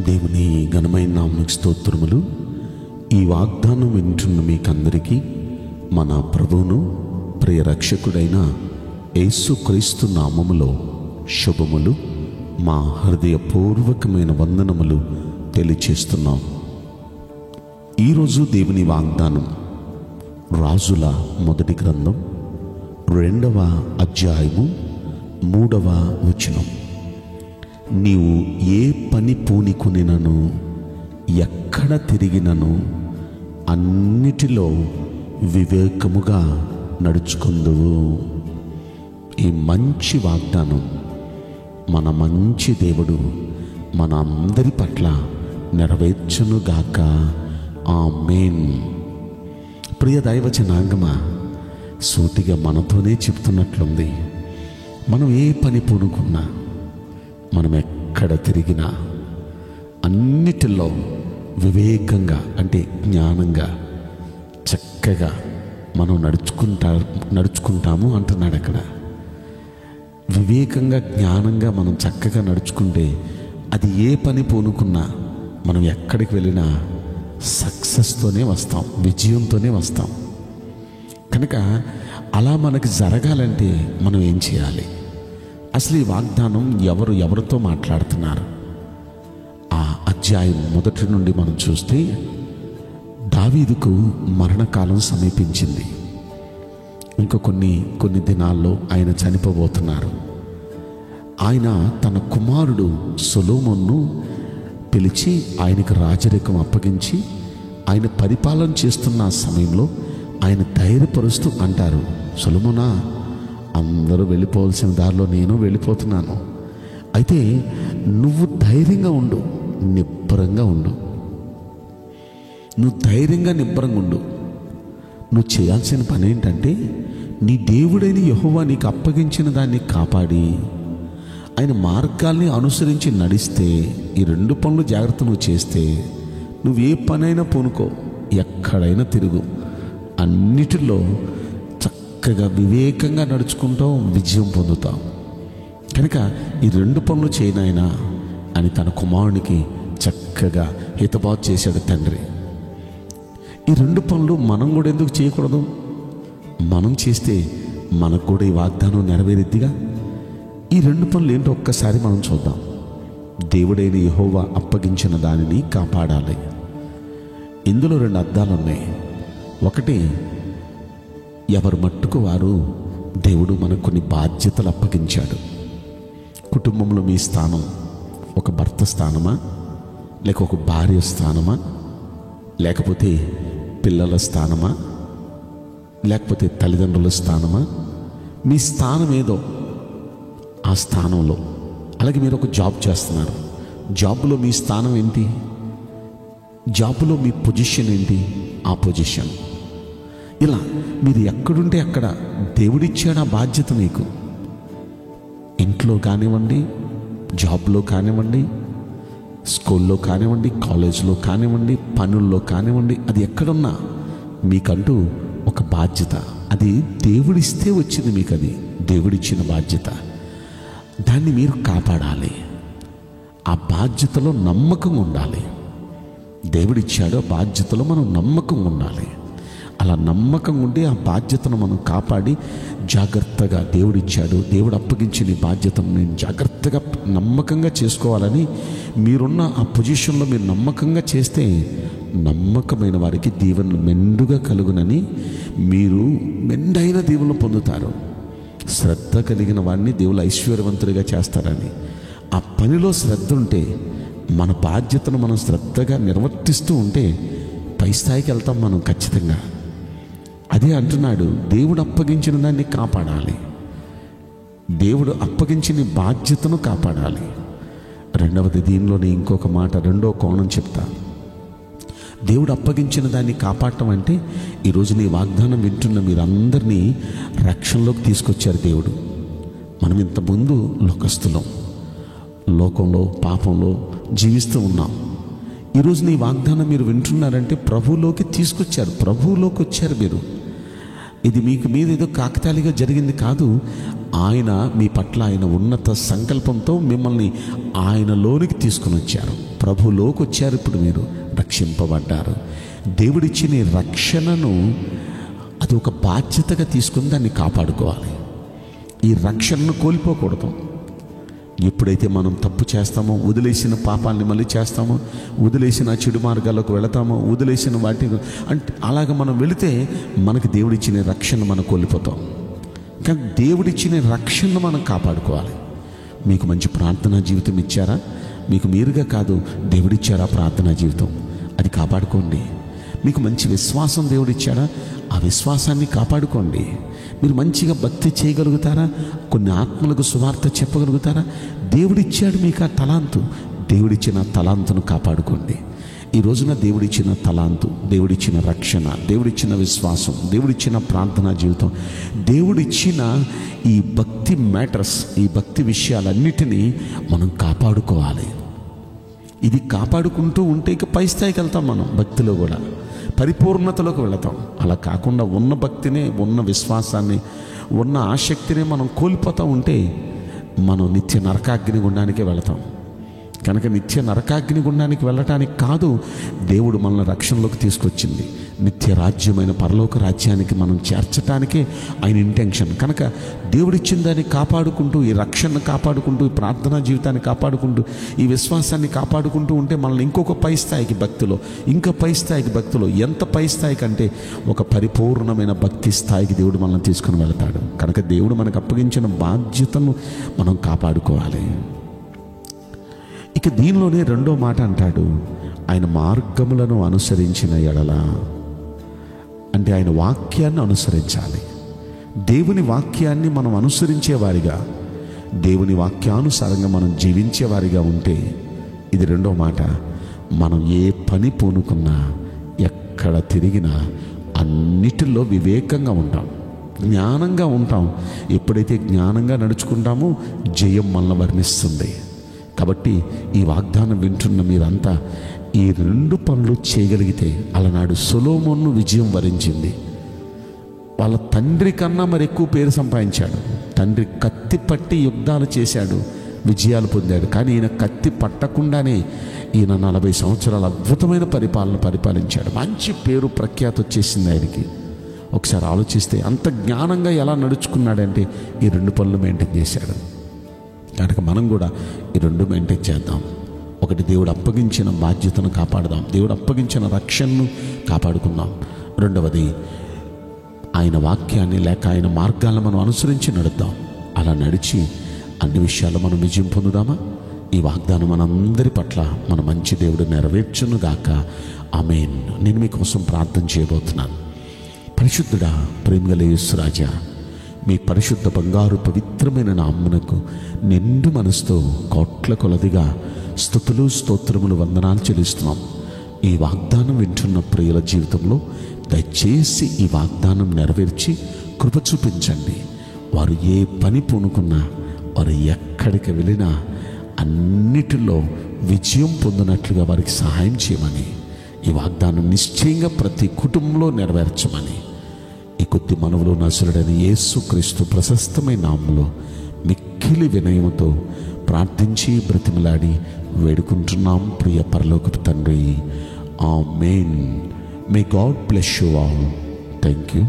దేవుని ఘనమైన నామమునకు స్తోత్రములు. ఈ వాగ్దానం వింటున్న మీకందరికీ మన ప్రభువును ప్రియ రక్షకుడైన యేసుక్రీస్తు నామములో శుభములు, మా హృదయపూర్వకమైన వందనములు తెలియచేస్తున్నాం. ఈరోజు దేవుని వాగ్దానం రాజుల మొదటి గ్రంథం 2వ అధ్యాయము 3వ వచనం. నీవు ఏ పని పూనికొనినను ఎక్కడ తిరిగినను అన్నిటిలో వివేకముగా నడుచుకుందువు. ఈ మంచి వాగ్దానం మన మంచి దేవుడు మన అందరి పట్ల నెరవేర్చునుగాక. ఆమేన్. ప్రియ దైవ జనాంగమా, సూటిగా మనతోనే చెప్తున్నట్లుంది. మనం ఏ పని పూనుకున్నా, మనం ఎక్కడ తిరిగినా అన్నిటిలో వివేకంగా అంటే జ్ఞానంగా చక్కగా మనం నడుచుకుంటాము అంటున్నాడు అక్కడ. వివేకంగా జ్ఞానంగా మనం చక్కగా నడుచుకుంటే అది ఏ పని పూనుకున్నా మనం ఎక్కడికి వెళ్ళినా సక్సెస్తోనే వస్తాం, విజయంతోనే వస్తాం. కనుక అలా మనకి జరగాలంటే మనం ఏం చేయాలి? అసలు ఈ వాగ్దానం ఎవరితో మాట్లాడుతున్నారు? ఆ అధ్యాయం మొదటి నుండి మనం చూస్తే దావీదుకు మరణకాలం సమీపించింది. ఇంకా కొన్ని దినాల్లో ఆయన చనిపోబోతున్నారు. ఆయన తన కుమారుడు సొలొమోనును పిలిచి ఆయనకు రాజరికం అప్పగించి ఆయన పరిపాలన చేస్తున్న సమయంలో ఆయన ధైర్యపరుస్తూ అంటారు, సొలొమోనా, అందరూ వెళ్ళిపోవాల్సిన దారిలో నేను వెళ్ళిపోతున్నాను. అయితే నువ్వు ధైర్యంగా ఉండు, నిబ్బరంగా ఉండు. నువ్వు ధైర్యంగా నిబ్బరంగా ఉండు. నువ్వు చేయాల్సిన పని ఏంటంటే నీ దేవుడైన యెహోవా నీకు అప్పగించిన దాన్ని కాపాడి ఆయన మార్గాల్ని అనుసరించి నడిస్తే, ఈ 2 పనులు జాగ్రత్త నువ్వు చేస్తే, నువ్వు ఏ పనైనా పూనుకో, ఎక్కడైనా తిరుగు, అన్నిటిలో చక్కగా వివేకంగా నడుచుకుంటాం, విజయం పొందుతాం. కనుక ఈ 2 పనులు చేయనాయనా అని తన కుమారునికి చక్కగా హితబాతు చేశాడు తండ్రి. ఈ 2 పనులు మనం కూడా ఎందుకు చేయకూడదు? మనం చేస్తే మనకు కూడా ఈ వాగ్దానం నెరవేరుద్దిగా. ఈ 2 పనులు ఏంటో ఒక్కసారి మనం చూద్దాం. దేవుడైన యెహోవా అప్పగించిన దానిని కాపాడాలి. ఇందులో 2 అర్థాలు ఉన్నాయి. ఒకటి, ఎవరు మట్టుకు వారు దేవుడు మనకు కొన్ని బాధ్యతలు అప్పగించాడు. కుటుంబంలో మీ స్థానం ఒక భర్త స్థానమా, లేక ఒక భార్య స్థానమా, లేకపోతే పిల్లల స్థానమా, లేకపోతే తల్లిదండ్రుల స్థానమా? మీ స్థానం ఏదో ఆ స్థానంలో. అలాగే మీరు ఒక జాబ్ చేస్తున్నారు, జాబ్లో మీ స్థానం ఏంటి? జాబ్లో మీ పొజిషన్ ఏంటి? ఆ పొజిషన్. ఇలా మీరు ఎక్కడుంటే అక్కడ దేవుడిచ్చాడు ఆ బాధ్యత మీకు. ఇంట్లో కానివ్వండి, జాబ్లో కానివ్వండి, స్కూల్లో కానివ్వండి, కాలేజ్లో కానివ్వండి, పనుల్లో కానివ్వండి, అది ఎక్కడున్నా మీకంటూ ఒక బాధ్యత. అది దేవుడిస్తే వచ్చింది మీకు. అది దేవుడిచ్చిన బాధ్యత. దాన్ని మీరు కాపాడాలి. ఆ బాధ్యతలో నమ్మకంగా ఉండాలి. దేవుడిచ్చాడు, ఆ బాధ్యతలో మనం నమ్మకంగా ఉండాలి. అలా నమ్మకంగా ఉండి ఆ బాధ్యతను మనం కాపాడి జాగ్రత్తగా, దేవుడిచ్చాడు, దేవుడు అప్పగించిన ఈ బాధ్యతను నేను జాగ్రత్తగా నమ్మకంగా చేసుకోవాలని మీరున్న ఆ పొజిషన్లో మీరు నమ్మకంగా చేస్తే నమ్మకమైన వారికి దీవెనలు మెండుగా కలుగునని, మీరు మెండైన దీవెనలు పొందుతారు. శ్రద్ధ కలిగిన వాడిని దేవుడు ఐశ్వర్యవంతుడిగా చేస్తారని. ఆ పనిలో శ్రద్ధ ఉంటే, మన బాధ్యతను మనం శ్రద్ధగా నిర్వర్తిస్తూ ఉంటే పై స్థాయికి వెళ్తాం మనం ఖచ్చితంగా. అదే అంటున్నాడు, దేవుడు అప్పగించిన దాన్ని కాపాడాలి. దేవుడు అప్పగించిన బాధ్యతను కాపాడాలి. రెండవది, దీనిలోని ఇంకొక మాట, 2వ కోణం చెప్తా. దేవుడు అప్పగించిన దాన్ని కాపాడటం అంటే ఈరోజు నీ వాగ్దానం వింటున్న మీరందరినీ రక్షణలోకి తీసుకొచ్చారు దేవుడు. మనం ఇంతకుముందు లోకస్తులం, లోకంలో పాపంలో జీవిస్తూ ఉన్నాం. ఈరోజు నీ వాగ్దానం మీరు వింటున్నారంటే ప్రభువులోకి తీసుకొచ్చారు, ప్రభువులోకి వచ్చారు మీరు. ఇది మీకు మీద ఏదో కాకతాళిగా జరిగింది కాదు. ఆయన మీ పట్ల ఆయన ఉన్నత సంకల్పంతో మిమ్మల్ని ఆయనలోనికి తీసుకుని వచ్చారు. ప్రభులోకి వచ్చారు. ఇప్పుడు మీరు రక్షింపబడ్డారు. దేవుడిచ్చిన ఈ రక్షణను అది ఒక బాధ్యతగా తీసుకుని దాన్ని కాపాడుకోవాలి. ఈ రక్షణను కోల్పోకూడదు. ఎప్పుడైతే మనం తప్పు చేస్తామో, వదిలేసిన పాపాలని మళ్ళీ చేస్తామో, వదిలేసిన చెడు మార్గాలకు వెళతామో, వదిలేసిన వాటి అంటే అలాగ మనం వెళితే మనకి దేవుడిచ్చిన రక్షణ మనం కోల్పోతాం. కానీ దేవుడిచ్చిన రక్షణను మనం కాపాడుకోవాలి. మీకు మంచి ప్రార్థనా జీవితం ఇచ్చారా? మీకు మీరుగా కాదు, దేవుడిచ్చారా ప్రార్థనా జీవితం, అది కాపాడుకోండి. మీకు మంచి విశ్వాసం దేవుడిచ్చాడా? ఆ విశ్వాసాన్ని కాపాడుకోండి. మీరు మంచిగా భక్తి చేయగలుగుతారా? కొన్ని ఆత్మలకు సువార్త చెప్పగలుగుతారా? దేవుడిచ్చాడు మీకు ఆ తలాంతు. దేవుడిచ్చిన తలాంతును కాపాడుకోండి. ఈ రోజున దేవుడిచ్చిన తలాంతు, దేవుడిచ్చిన రక్షణ, దేవుడిచ్చిన విశ్వాసం, దేవుడిచ్చిన ప్రార్థనా జీవితం, దేవుడిచ్చిన ఈ భక్తి మ్యాటర్స్, ఈ భక్తి విషయాలన్నిటినీ మనం కాపాడుకోవాలి. ఇది కాపాడుకుంటూ ఉంటే ఇక పై స్థాయికి వెళ్తాం. మనం భక్తిలో కూడా పరిపూర్ణతలోకి వెళతాం. అలా కాకుండా ఉన్న భక్తిని, ఉన్న విశ్వాసాన్ని, ఉన్న ఆసక్తిని మనం కోల్పోతూ ఉంటే మనం నిత్య నరకాగ్ని గుండానికే వెళతాం. కనుక నిత్య నరకాగ్ని గుండానికి వెళ్ళటానికి కాదు దేవుడు మనల్ని రక్షణలోకి తీసుకొచ్చింది. నిత్య రాజ్యమైన పరలోక రాజ్యానికి మనం చేర్చటానికే ఆయన ఇంటెన్షన్. కనుక దేవుడిచ్చిన దాన్ని కాపాడుకుంటూ, ఈ రక్షణను కాపాడుకుంటూ, ఈ ప్రార్థనా జీవితాన్ని కాపాడుకుంటూ, ఈ విశ్వాసాన్ని కాపాడుకుంటూ ఉంటే మనల్ని ఇంకొక పై స్థాయికి భక్తిలో, ఇంకా పై స్థాయికి భక్తిలో, ఎంత పై స్థాయికి అంటే ఒక పరిపూర్ణమైన భక్తి స్థాయికి దేవుడు మనల్ని తీసుకుని వెళతాడు. కనుక దేవుడు మనకు అప్పగించిన బాధ్యతను మనం కాపాడుకోవాలి. ఇక దీనిలోనే రెండో మాట అంటాడు, ఆయన మార్గములను అనుసరించిన ఎడల, అంటే ఆయన వాక్యాన్ని అనుసరించాలి. దేవుని వాక్యాన్ని మనం అనుసరించేవారిగా, దేవుని వాక్యానుసారంగా మనం జీవించేవారిగా ఉంటే, ఇది రెండో మాట, మనం ఏ పని పూనుకున్నా, ఎక్కడ తిరిగినా అన్నిటిలో వివేకంగా ఉంటాం, జ్ఞానంగా ఉంటాం. ఎప్పుడైతే జ్ఞానంగా నడుచుకుంటామో జయం మనల్ని వర్ణిస్తుంది. కాబట్టి ఈ వాగ్దానం వింటున్న మీరంతా ఈ రెండు పనులు చేయగలిగితే, అలనాడు సొలొమోను విజయం వరించింది. వాళ్ళ తండ్రి కన్నా మరి ఎక్కువ పేరు సంపాదించాడు. తండ్రి కత్తి పట్టి యుద్ధాలు చేశాడు, విజయాలు పొందాడు. కానీ ఈయన కత్తి పట్టకుండానే ఈయన 40 సంవత్సరాల అద్భుతమైన పరిపాలించాడు. మంచి పేరు ప్రఖ్యాతి వచ్చేసింది ఆయనకి. ఒకసారి ఆలోచిస్తే అంత జ్ఞానంగా ఎలా నడుచుకున్నాడంటే ఈ రెండు పనులు మెయింటైన్ చేశాడు. కనుక మనం కూడా ఈ రెండు మెయింటైన్ చేద్దాం. ఒకటి, దేవుడు అప్పగించిన బాధ్యతను కాపాడదాం, దేవుడు అప్పగించిన రక్షణను కాపాడుకుందాం. రెండవది, ఆయన వాక్యాన్ని లేక ఆయన మార్గాలను మనం అనుసరించి నడుద్దాం. అలా నడిచి అన్ని విషయాల్లో మనం విజయం పొందుదామా? ఈ వాగ్దానం మనందరి పట్ల మన మంచి దేవుడు నెరవేర్చునుగాక. ఆమేన్. నేను మీకోసం ప్రార్థన చేయబోతున్నాను. పరిశుద్ధుడా, ప్రేమగల యేసు రాజా, మీ పరిశుద్ధ బంగారు పవిత్రమైన నామమునకు నిండు మనసుతో కోట్ల కొలదిగా స్తుతులు, స్తోత్రములు, వందనాలు చెల్లిస్తున్నాం. ఈ వాగ్దానం వింటున్న ప్రియుల జీవితంలో దయచేసి ఈ వాగ్దానం నెరవేర్చి కృప చూపించండి. వారు ఏ పని పూనుకున్నా, వారు ఎక్కడికి వెళ్ళినా అన్నిటిలో విజయం పొందినట్లుగా వారికి సహాయం చేయమని, ఈ వాగ్దానం నిశ్చయంగా ప్రతి కుటుంబంలో నెరవేర్చమని ఈ కొద్ది మనవులు నజరుడైన యేసుక్రీస్తు ప్రశస్తమైన నామములో మిక్కిలి వినయముతో ప్రార్థించి బ్రతిమలాడి వేడుకుంటున్నాం ప్రియ పరలోకపు తండ్రి. ఆమేన్. May God bless you all. Thank you.